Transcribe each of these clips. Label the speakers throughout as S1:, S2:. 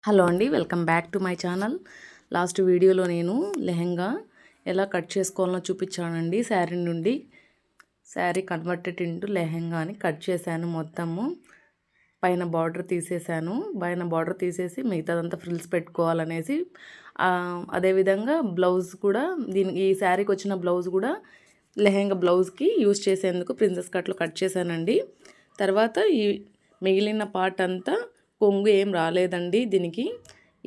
S1: Hello అండి, welcome back to my channel. Last వీడియోలో నేను లెహెంగా ఎలా కట్ చేసుకోవాలో చూపించానండి. శారీ నుండి శారీ కన్వర్టెడ్ ఇంటూ లెహెంగాని కట్ చేశాను. మొత్తము పైన బార్డర్ తీసేసాను. పైన బార్డర్ తీసేసి మిగతాదంతా ఫ్రిల్స్ పెట్టుకోవాలనేసి, అదేవిధంగా బ్లౌజ్ కూడా ఈ శారీకి వచ్చిన బ్లౌజ్ కూడా లెహెంగా బ్లౌజ్కి యూజ్ చేసేందుకు ప్రిన్సెస్ కట్లో కట్ చేశానండి. తర్వాత ఈ మిగిలిన పార్ట్ అంతా కొంగు ఏం రాలేదండి. దీనికి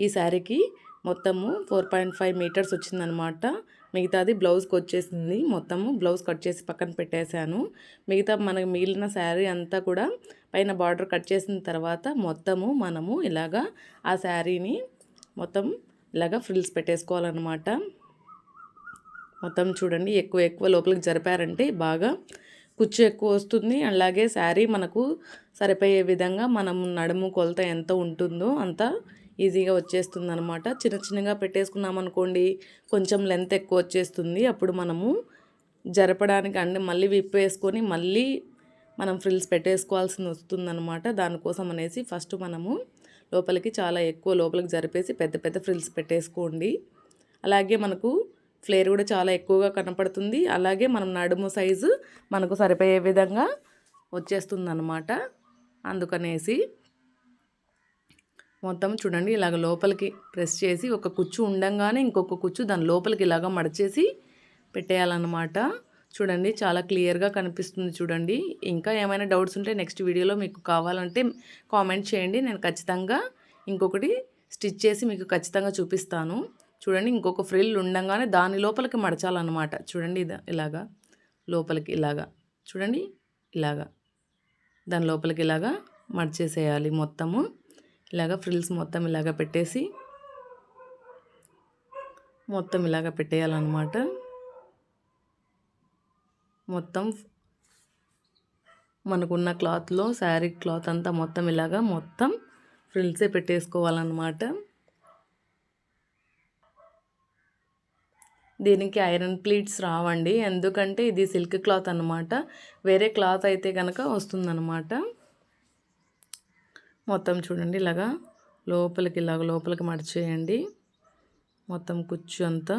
S1: ఈ శారీకి మొత్తము 4.5 మీటర్స్ వచ్చిందనమాట. మిగతాది బ్లౌజ్కి వచ్చేసింది. మొత్తము బ్లౌజ్ కట్ చేసి పక్కన పెట్టేశాను. మిగతా మనకి మిగిలిన శారీ అంతా కూడా పైన బార్డర్ కట్ చేసిన తర్వాత మొత్తము మనము ఇలాగా ఆ శారీని మొత్తం ఇలాగా ఫ్రిల్స్ పెట్టేసుకోవాలన్నమాట. మొత్తం చూడండి, ఎక్కువ లోపలికి జరిపారంటే బాగా కుచ్చు ఎక్కువ వస్తుంది. అలాగే శారీ మనకు సరిపోయే విధంగా మనం నడుము కొలత ఎంత ఉంటుందో అంత ఈజీగా వచ్చేస్తుంది అనమాట. చిన్నగా పెట్టేసుకున్నాం అనుకోండి, కొంచెం లెంత్ ఎక్కువ వచ్చేస్తుంది. అప్పుడు మనము జరపడానికి మళ్ళీ విప్పేసుకొని మళ్ళీ మనం ఫ్రిల్స్ పెట్టేసుకోవాల్సి వస్తుందన్నమాట. దానికోసం అనేసి ఫస్ట్ మనము లోపలికి చాలా ఎక్కువ లోపలికి జరిపేసి పెద్ద ఫ్రిల్స్ పెట్టేసుకోండి. అలాగే మనకు ఫ్లేర్ కూడా చాలా ఎక్కువగా కనపడుతుంది. అలాగే మనం నడుము సైజు మనకు సరిపోయే విధంగా వచ్చేస్తుంది అన్నమాట. అందుకనేసి మొత్తం చూడండి, ఇలాగ లోపలికి ప్రెస్ చేసి ఒక కుచ్చు ఉండంగానే ఇంకొక కుచ్చు దాని లోపలికి ఇలాగ మడిచేసి పెట్టేయాలన్నమాట. చూడండి, చాలా క్లియర్గా కనిపిస్తుంది చూడండి. ఇంకా ఏమైనా డౌట్స్ ఉంటే నెక్స్ట్ వీడియోలో మీకు కావాలంటే కామెంట్ చేయండి. నేను ఖచ్చితంగా ఇంకొకటి స్టిచ్ చేసి మీకు ఖచ్చితంగా చూపిస్తాను. చూడండి, ఇంకొక ఫ్రిల్ ఉండంగానే దాని లోపలికి మడచాలన్నమాట. చూడండి, ఇలాగా లోపలికి ఇలాగా చూడండి, ఇలాగా దాని లోపలికి ఇలాగా మడిచేసేయాలి. మొత్తము ఇలాగా ఫ్రిల్స్ మొత్తం ఇలాగా పెట్టేసి మొత్తం ఇలాగా పెట్టేయాలన్నమాట. మొత్తం మనకున్న క్లాత్లో శారీ క్లాత్ అంతా మొత్తం ఇలాగా మొత్తం ఫ్రిల్సే పెట్టేసుకోవాలన్నమాట. దీనికి ఐరన్ ప్లీట్స్ రావండి, ఎందుకంటే ఇది సిల్క్ క్లాత్ అన్నమాట. వేరే క్లాత్ అయితే కనుక వస్తుందన్నమాట. మొత్తం చూడండి, ఇలాగా లోపలికి మడిచేయండి. మొత్తం కుచ్చు అంతా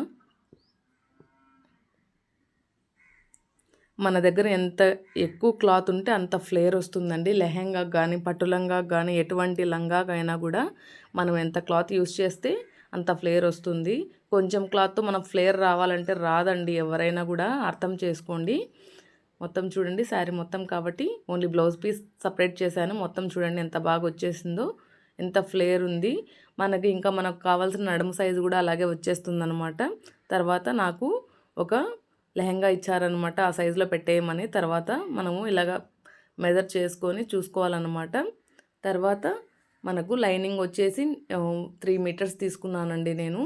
S1: మన దగ్గర ఎంత ఎక్కువ క్లాత్ ఉంటే అంత ఫ్లేర్ వస్తుందండి. లెహెంగా కానీ పట్టు లంగా కానీ ఎటువంటి లంగాకైనా కూడా మనం ఎంత క్లాత్ యూస్ చేస్తే అంత ఫ్లేర్ వస్తుంది. కొంచెం క్లాత్తో మనం ఫ్లేర్ రావాలంటే రాదండి. ఎవరైనా కూడా అర్థం చేసుకోండి. మొత్తం చూడండి, శారీ మొత్తం కాబట్టి ఓన్లీ బ్లౌజ్ పీస్ సపరేట్ చేశాను. మొత్తం చూడండి ఎంత బాగా వచ్చేసిందో, ఎంత ఫ్లేర్ ఉంది. మనకు కావాల్సిన నడుము సైజు కూడా అలాగే వచ్చేస్తుందన్నమాట. తర్వాత నాకు ఒక లెహంగా ఇచ్చారనమాట, ఆ సైజులో పెట్టేయమని. తర్వాత మనము ఇలాగ మెజర్ చేసుకొని చూసుకోవాలన్నమాట. తర్వాత మనకు లైనింగ్ వచ్చేసి 3 మీటర్స్ తీసుకున్నానండి నేను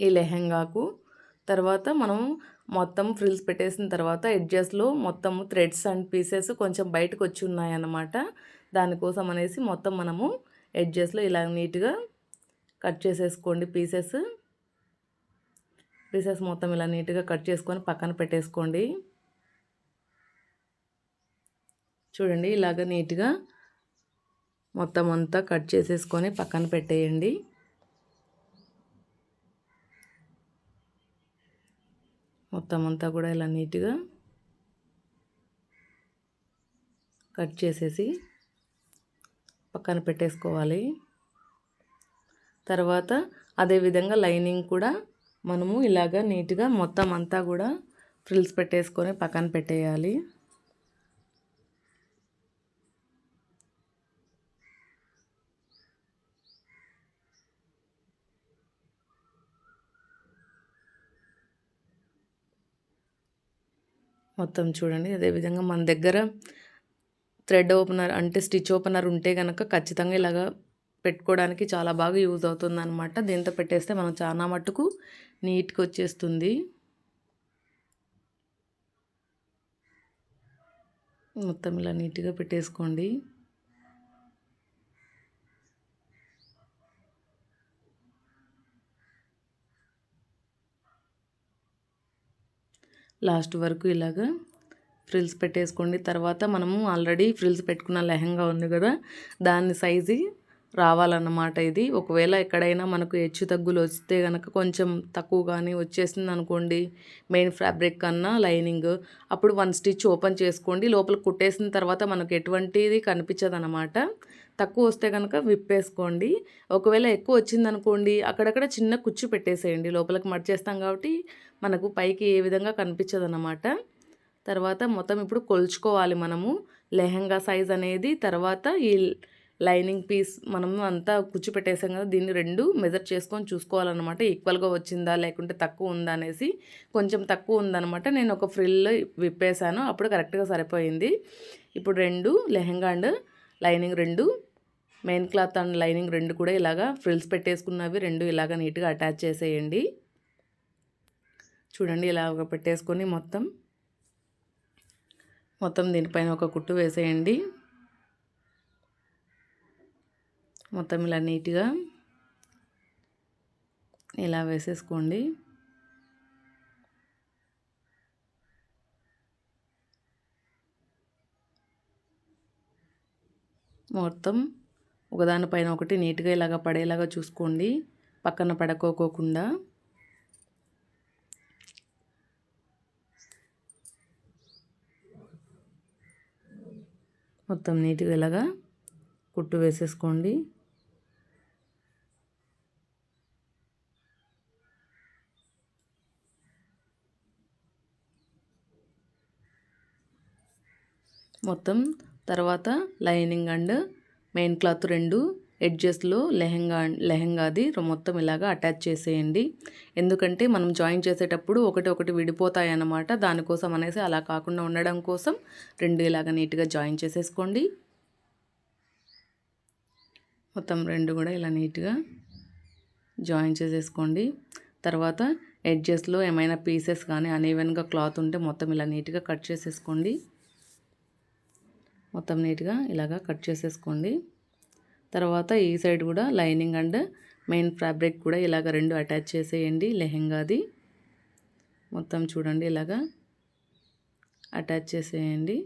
S1: ఈ లెహంగాకు. తర్వాత మనం మొత్తం ఫ్రిల్స్ పెట్టేసిన తర్వాత ఎడ్జెస్లో మొత్తము థ్రెడ్స్ అండ్ పీసెస్ కొంచెం బయటకు వచ్చి ఉన్నాయన్నమాట. దానికోసం అనేసి మొత్తం మనము ఎడ్జెస్లో ఇలా నీట్గా కట్ చేసేసుకోండి. పీసెస్ మొత్తం ఇలా నీట్గా కట్ చేసుకొని పక్కన పెట్టేసుకోండి. చూడండి, ఇలాగ నీట్గా మొత్తం అంతా కట్ చేసేసుకొని పక్కన పెట్టేయండి. మొత్తం అంతా కూడా ఇలా నీట్గా కట్ చేసేసి పక్కన పెట్టేసుకోవాలి. తర్వాత అదేవిధంగా లైనింగ్ కూడా మనము ఇలాగ నీట్గా మొత్తం అంతా కూడా ఫ్రిల్స్ పెట్టేసుకొని పక్కన పెట్టేయాలి. మొత్తం చూడండి, అదేవిధంగా మన దగ్గర థ్రెడ్ ఓపెనర్ అంటే స్టిచ్ ఓపెనర్ ఉంటే కనుక ఖచ్చితంగా ఇలాగా పెట్టుకోవడానికి చాలా బాగా యూజ్ అవుతుంది అనమాట. దీంతో పెట్టేస్తే మనం చాలా మట్టుకు నీట్గా వచ్చేస్తుంది. మొత్తం ఇలా నీట్గా పెట్టేసుకోండి. లాస్ట్ వరకు ఇలాగా ఫ్రిల్స్ పెట్టేసుకోండి. తర్వాత మనము ఆల్రెడీ ఫ్రిల్స్ పెట్టుకున్న లెహంగా ఉంది కదా, దాని సైజు రావాలన్నమాట ఇది. ఒకవేళ ఎక్కడైనా మనకు హెచ్చు తగ్గులు వస్తే గనక కొంచెం తక్కువ కానీ వచ్చేసింది అనుకోండి మెయిన్ ఫ్యాబ్రిక్ కన్నా లైనింగ్, అప్పుడు 1 స్టిచ్ ఓపెన్ చేసుకోండి. లోపల కుట్టేసిన తర్వాత మనకు ఎటువంటిది కనిపించదనమాట. తక్కువ వస్తే కనుక విప్పేసుకోండి. ఒకవేళ ఎక్కువ వచ్చిందనుకోండి అక్కడక్కడ చిన్న కుచ్చు పెట్టేసేయండి. లోపలికి మడిచేస్తాం కాబట్టి మనకు పైకి ఏ విధంగా కనిపించదనమాట. తర్వాత మొత్తం ఇప్పుడు కొలుచుకోవాలి మనము లెహంగా సైజ్ అనేది. తర్వాత ఈ లైనింగ్ పీస్ మనము అంతా కుచ్చు పెట్టేసాం కదా, దీన్ని 2 మెజర్ చేసుకొని చూసుకోవాలన్నమాట. ఈక్వల్గా వచ్చిందా లేకుంటే తక్కువ ఉందా అనేసి. కొంచెం తక్కువ ఉందన్నమాట, నేను ఒక ఫ్రిల్ విప్పేసాను, అప్పుడు కరెక్ట్గా సరిపోయింది. ఇప్పుడు 2 lehenga and lining 2 main cloth and lining 2 కూడా ఇలాగా ఫ్రిల్స్ పెట్టేసుకున్నవి 2 ఇలాగా నీట్గా అటాచ్ చేసేయండి. చూడండి ఇలాగ పెట్టేసుకొని మొత్తం దీనిపైన ఒక కుట్టు వేసేయండి. మొత్తం ఇలా నీట్గా ఇలా వేసేసుకోండి. మొత్తం ఒకదానిపైన ఒకటి నీట్గా ఇలాగ పడేలాగా చూసుకోండి, పక్కన పడుకోకుండా. మొత్తం నీట్గా ఇలాగా కుట్టు వేసేసుకోండి. మొత్తం తర్వాత లైనింగ్ అండ్ మెయిన్ క్లాత్ 2 ఎడ్జెస్లో లెహంగాది మొత్తం ఇలాగా అటాచ్ చేసేయండి. ఎందుకంటే మనం జాయిన్ చేసేటప్పుడు ఒకటి విడిపోతాయి అన్నమాట. దానికోసం అనేసి అలా కాకుండా ఉండడం కోసం 2 ఇలాగా నీట్గా జాయిన్ చేసేసుకోండి. మొత్తం 2 కూడా ఇలా నీట్గా జాయిన్ చేసేసుకోండి. తర్వాత ఎడ్జెస్లో ఏమైనా పీసెస్ కానీ అన్ఈవెన్గా క్లాత్ ఉంటే మొత్తం ఇలా నీట్గా కట్ చేసేసుకోండి. మొత్తం నీట్గా ఇలాగా కట్ చేసేసుకోండి. తర్వాత ఈ సైడ్ కూడా లైనింగ్ అండ్ మెయిన్ ఫ్యాబ్రిక్ కూడా ఇలాగ 2 అటాచ్ చేసేయండి లెహంగాది. మొత్తం చూడండి ఇలాగా అటాచ్ చేసేయండి.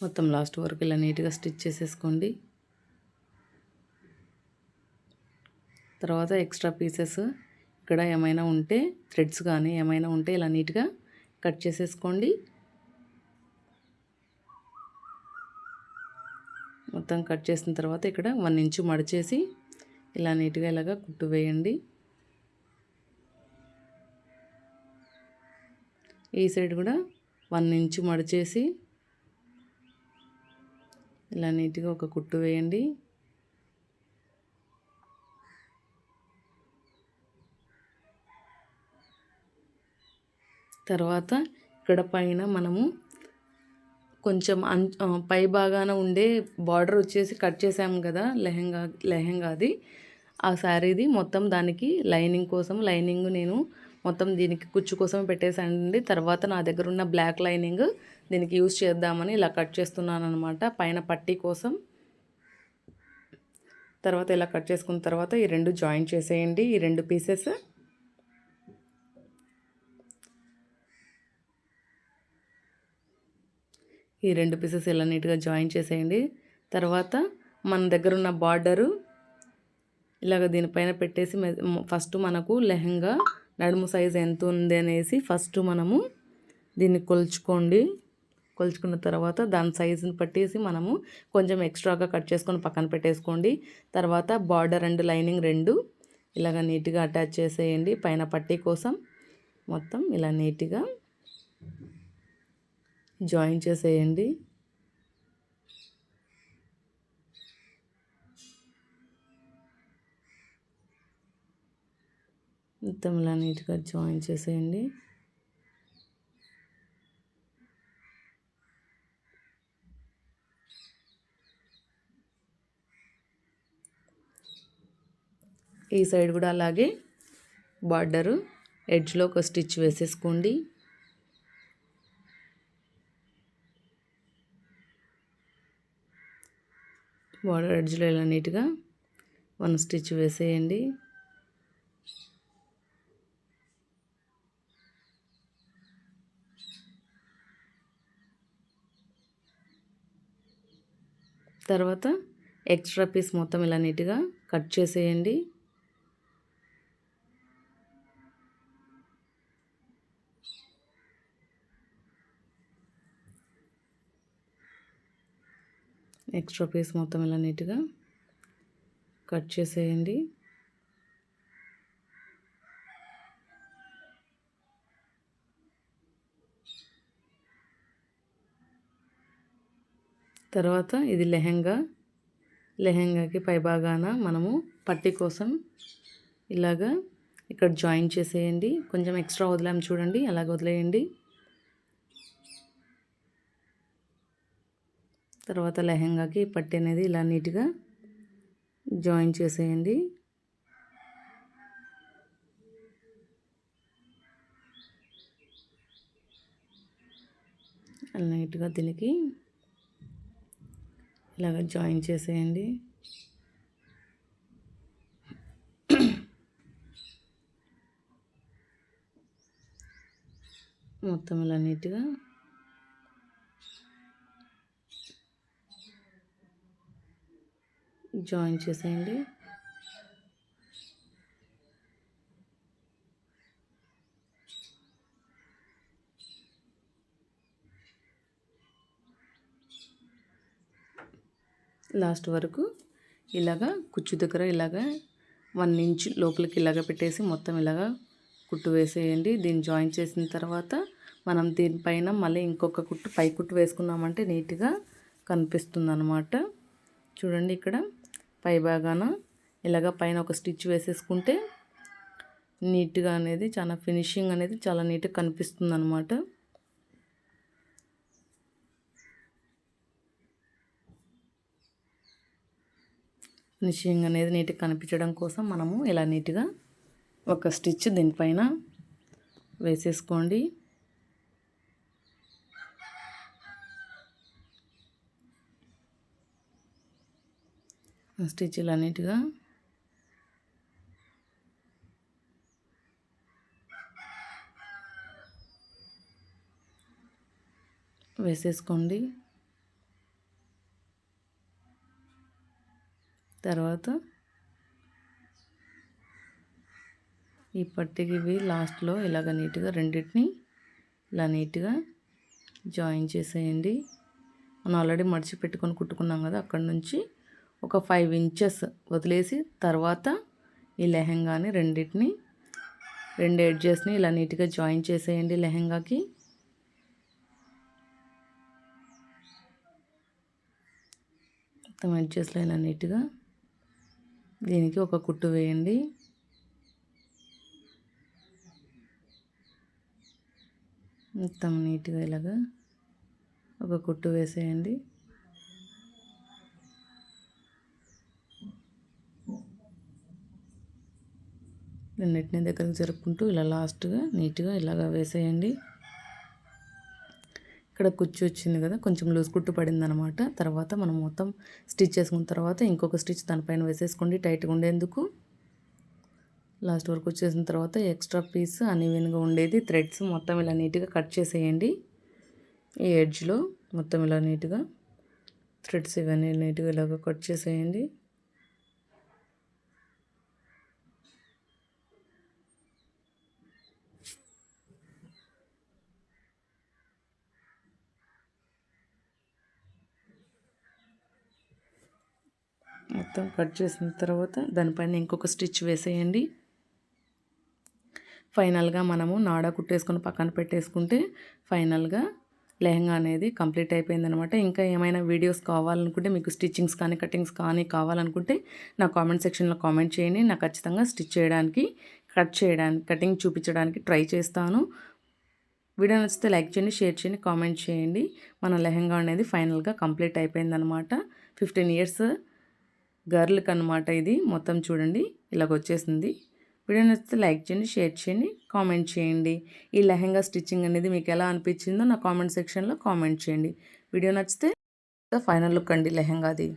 S1: మొత్తం లాస్ట్ వరకు ఇలా నీట్గా స్టిచ్ చేసేసుకోండి. తర్వాత ఎక్స్ట్రా పీసెస్ ఇక్కడ ఏమైనా ఉంటే థ్రెడ్స్ కానీ ఏమైనా ఉంటే ఇలా నీట్గా కట్ చేసేసుకోండి. మొత్తం కట్ చేసిన తర్వాత ఇక్కడ 1 ఇంచు మడిచేసి ఇలా నీట్గా ఇలాగా కుట్టు వేయండి. ఈ సైడ్ కూడా 1 ఇంచు మడిచేసి ఇలా నీట్గా ఒక కుట్టు వేయండి. తర్వాత ఇక్కడ పైన మనము కొంచెం పై భాగాన ఉండే బార్డర్ వచ్చేసి కట్ చేసాము కదా లెహంగాది, ఆ శారీది మొత్తం దానికి లైనింగ్ కోసం లైనింగ్ నేను మొత్తం దీనికి కుచ్చు కోసం పెట్టేసానండి. తర్వాత నా దగ్గర ఉన్న బ్లాక్ లైనింగ్ దీనికి యూజ్ చేద్దామని ఇలా కట్ చేస్తున్నాను అనమాట, పైన పట్టీ కోసం. తర్వాత ఇలా కట్ చేసుకున్న తర్వాత ఈ 2 జాయిన్ చేసేయండి. ఈ 2 పీసెస్ ఇలా నీట్గా జాయిన్ చేసేయండి. తర్వాత మన దగ్గర ఉన్న బార్డరు ఇలాగ దీనిపైన పెట్టేసి ఫస్ట్ మనకు లెహంగా నడుము సైజ్ ఎంత ఉంది అనేసి ఫస్ట్ మనము దీన్ని కొలుచుకున్న తర్వాత దాని సైజుని పట్టేసి మనము కొంచెం ఎక్స్ట్రాగా కట్ చేసుకొని పక్కన పెట్టేసుకోండి. తర్వాత బార్డర్ అండ్ లైనింగ్ 2 ఇలాగ నీట్గా అటాచ్ చేసేయండి పైన పట్టీ కోసం. మొత్తం ఇలా నీట్గా జాయిన్ చేసేయండి. మొత్తం ఇలా నీట్గా జాయిన్ చేసేయండి. ఈ సైడ్ కూడా అలాగే బార్డరు ఎడ్జ్లో ఒక స్టిచ్ వేసేసుకోండి. బార్డర్ ఎడ్జ్లో ఇలా నీట్గా 1 స్టిచ్ వేసేయండి. తర్వాత ఎక్స్ట్రా పీస్ మొత్తం ఇలా నీట్గా కట్ చేసేయండి. ఎక్స్ట్రా పీస్ మొత్తం ఇలా నీట్గా కట్ చేసేయండి. తర్వాత ఇది లెహెంగాకి పైభాగాన మనము పట్టీ కోసం ఇలాగా ఇక్కడ జాయిన్ చేసేయండి. కొంచెం ఎక్స్ట్రా వదిలాము చూడండి, అలాగ వదిలేయండి. తర్వాత లెహెంగాకి పట్టీ అనేది ఇలా నీట్గా జాయిన్ చేసేయండి. నీట్గా దీనికి ఇలాగ జాయిన్ చేసేయండి. మొత్తం ఇలా నీట్గా జాయిన్ చేసేయండి. లాస్ట్ వరకు ఇలాగా కుచ్చు దగ్గర ఇలాగా 1 ఇంచ్ లోపలికి ఇలాగ పెట్టేసి మొత్తం ఇలాగా కుట్టు వేసేయండి. దీన్ని జాయిన్ చేసిన తర్వాత మనం దీనిపైన మళ్ళీ ఇంకొక కుట్టు పై కుట్టు వేసుకున్నామంటే నీట్గా కనిపిస్తుంది అన్నమాట. చూడండి, ఇక్కడ పై భాగాన ఇలాగ పైన ఒక స్టిచ్ వేసేసుకుంటే నీట్గా అనేది చాలా ఫినిషింగ్ అనేది చాలా నీట్గా కనిపిస్తుంది అన్నమాట. ఫినిషింగ్ అనేది నీట్గా కనిపించడం కోసం మనము ఇలా నీట్గా ఒక స్టిచ్ దీనిపైన వేసేసుకోండి. స్టిచ్ ఇలా నీట్గా వేసేసుకోండి. తర్వాత ఈ పట్టీకి ఇవి లాస్ట్లో ఇలాగ నీట్గా రెండింటిని ఇలా నీట్గా జాయిన్ చేసేయండి. మనం ఆల్రెడీ మడిచి పెట్టుకొని కుట్టుకున్నాం కదా, అక్కడ నుంచి ఒక 5 ఇంచెస్ వదిలేసి తర్వాత ఈ లెహెంగాని రెండు ఎడ్జెస్ని ఇలా నీట్గా జాయిన్ చేసేయండి. లెహెంగాకి మొత్తం ఎడ్జెస్లో ఇలా నీట్గా దీనికి ఒక కుట్టు వేయండి. మొత్తం నీట్గా ఇలాగా ఒక కుట్టు వేసేయండి. రెండింటిని దగ్గరకు జరుపుకుంటూ ఇలా లాస్ట్గా నీట్గా ఇలాగా వేసేయండి. ఇక్కడ కుచ్చు వచ్చింది కదా, కొంచెం లూజ్ కుట్టు పడింది అనమాట. తర్వాత మనం మొత్తం స్టిచ్ చేసుకున్న తర్వాత ఇంకొక స్టిచ్ దానిపైన వేసేసుకోండి టైట్గా ఉండేందుకు. లాస్ట్ వరకు వచ్చేసిన తర్వాత ఎక్స్ట్రా పీస్ అన్ఈవెన్గా ఉండేది థ్రెడ్స్ మొత్తం ఇలా నీట్గా కట్ చేసేయండి. ఈ ఎడ్జ్లో మొత్తం ఇలా నీట్గా థ్రెడ్స్ ఇవన్నీ నీట్గా ఇలాగ కట్ చేసేయండి. మొత్తం కట్ చేసిన తర్వాత దానిపైన ఇంకొక స్టిచ్ వేసేయండి. ఫైనల్గా మనము నాడా కుట్టేసుకొని పక్కన పెట్టేసుకుంటే ఫైనల్గా లెహంగా అనేది కంప్లీట్ అయిపోయిందనమాట. ఇంకా ఏమైనా వీడియోస్ కావాలనుకుంటే, మీకు స్టిచ్చింగ్స్ కానీ కటింగ్స్ కానీ కావాలనుకుంటే నా కామెంట్ సెక్షన్లో కామెంట్ చేయండి. నాకు ఖచ్చితంగా స్టిచ్ చేయడానికి, కటింగ్ చూపించడానికి ట్రై చేస్తాను. వీడియో నచ్చితే లైక్ చేయండి, షేర్ చేయండి, కామెంట్ చేయండి. మన లెహంగా అనేది ఫైనల్గా కంప్లీట్ అయిపోయిందనమాట. 15 ఇయర్స్ గర్ల్కి అనమాట ఇది. మొత్తం చూడండి ఇలాగ వచ్చేసింది. వీడియో నచ్చితే లైక్ చేయండి, షేర్ చేయండి, కామెంట్ చేయండి. ఈ లెహంగా స్టిచ్చింగ్ అనేది మీకు ఎలా అనిపించిందో నా కామెంట్ సెక్షన్లో కామెంట్ చేయండి. వీడియో నచ్చితే ఫైనల్ లుక్ అండి లెహంగాది.